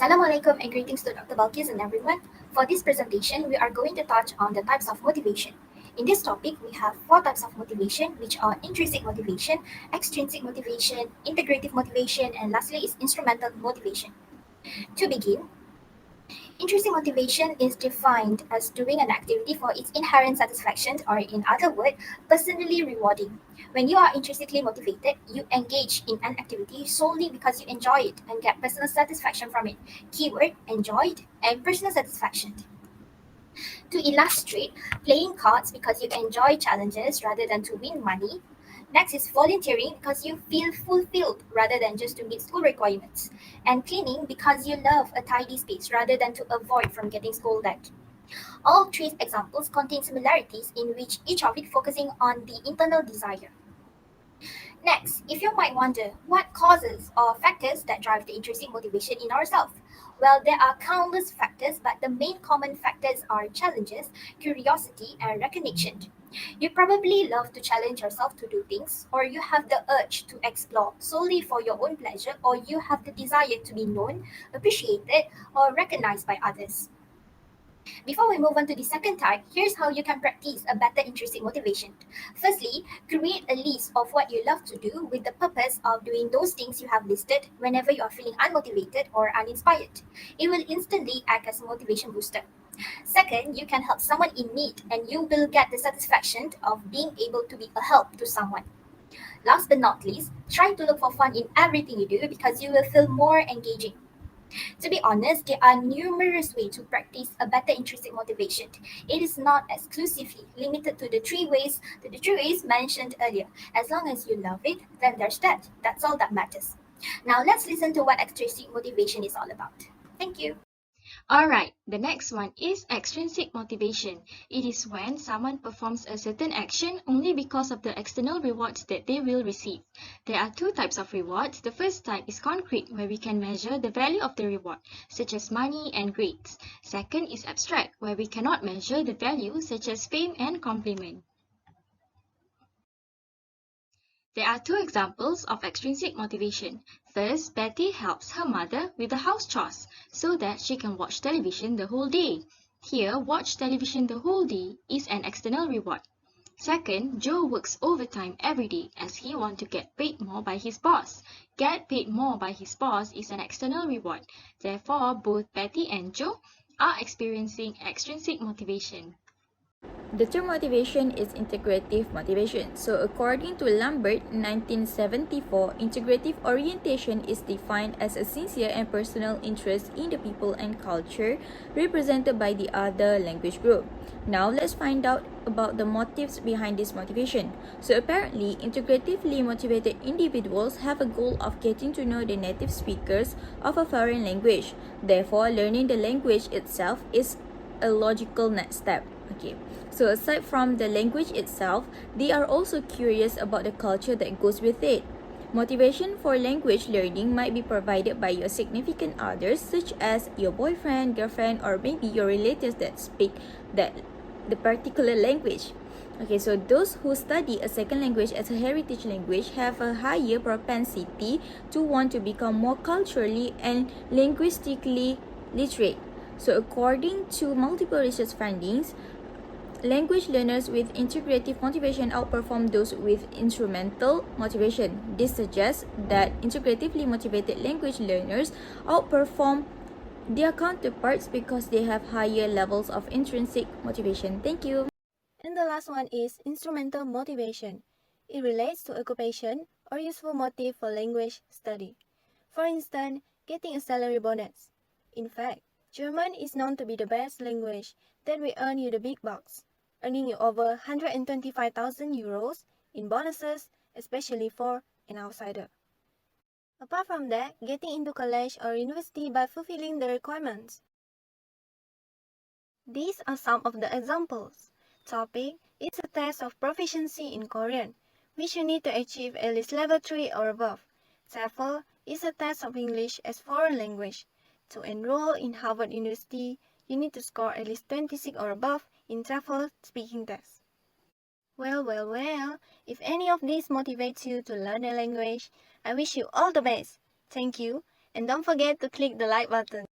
Assalamualaikum and greetings to Dr. Balkis and everyone. For this presentation, we are going to touch on the types of motivation. In this topic, we have four types of motivation, which are intrinsic motivation, extrinsic motivation, integrative motivation, and lastly is instrumental motivation. To begin, intrinsic motivation is defined as doing an activity for its inherent satisfaction, or in other words, personally rewarding. When you are intrinsically motivated, you engage in an activity solely because you enjoy it and get personal satisfaction from it. Keyword enjoyed and personal satisfaction. To illustrate, playing cards because you enjoy challenges rather than to win money. Next is volunteering because you feel fulfilled rather than just to meet school requirements. And cleaning because you love a tidy space rather than to avoid from getting scolded. All three examples contain similarities in which each of it focusing on the internal desire. Next, if you might wonder what causes or factors that drive the intrinsic motivation in ourselves. Well, there are countless factors, but the main common factors are challenges, curiosity, and recognition. You probably love to challenge yourself to do things, or you have the urge to explore solely for your own pleasure, or you have the desire to be known, appreciated, or recognized by others. Before we move on to the second type, here's how you can practice a better intrinsic motivation. Firstly, create a list of what you love to do with the purpose of doing those things you have listed whenever you are feeling unmotivated or uninspired. It will instantly act as a motivation booster. Second, you can help someone in need and you will get the satisfaction of being able to be a help to someone. Last but not least, try to look for fun in everything you do because you will feel more engaging. To be honest, there are numerous ways to practice a better intrinsic motivation. It is not exclusively limited to the three ways mentioned earlier. As long as you love it, then there's that. That's all that matters. Now let's listen to what extrinsic motivation is all about. Thank you. Alright, the next one is extrinsic motivation. It is when someone performs a certain action only because of the external rewards that they will receive. There are two types of rewards. The first type is concrete, where we can measure the value of the reward, such as money and grades. Second is abstract, where we cannot measure the value, such as fame and compliment. There are two examples of extrinsic motivation. First, Betty helps her mother with the house chores so that she can watch television the whole day. Here, watch television the whole day is an external reward. Second, Joe works overtime every day as he wants to get paid more by his boss. Get paid more by his boss is an external reward. Therefore, both Betty and Joe are experiencing extrinsic motivation. The term motivation is integrative motivation. So according to Lambert, 1974, integrative orientation is defined as a sincere and personal interest in the people and culture represented by the other language group. Now let's find out about the motives behind this motivation. So apparently, integratively motivated individuals have a goal of getting to know the native speakers of a foreign language. Therefore, learning the language itself is a logical next step. Okay. So aside from the language itself, they are also curious about the culture that goes with it. Motivation for language learning might be provided by your significant others, such as your boyfriend, girlfriend, or maybe your relatives that speak the particular language. Okay, so those who study a second language as a heritage language have a higher propensity to want to become more culturally and linguistically literate. So according to multiple research findings, language learners with integrative motivation outperform those with instrumental motivation. This suggests that integratively motivated language learners outperform their counterparts because they have higher levels of intrinsic motivation. Thank you. And the last one is instrumental motivation. It relates to occupation or useful motive for language study. For instance, getting a salary bonus. In fact, German is known to be the best language that will earn you the big bucks, earning you over 125,000 euros in bonuses, especially for an outsider. Apart from that, getting into college or university by fulfilling the requirements. These are some of the examples. Topic is a test of proficiency in Korean, which you need to achieve at least level 3 or above. TOEFL is a test of English as foreign language. To enroll in Harvard University, you need to score at least 26 or above in TOEFL speaking test. Well, if any of these motivates you to learn a language, I wish you all the best. Thank you, and don't forget to click the like button.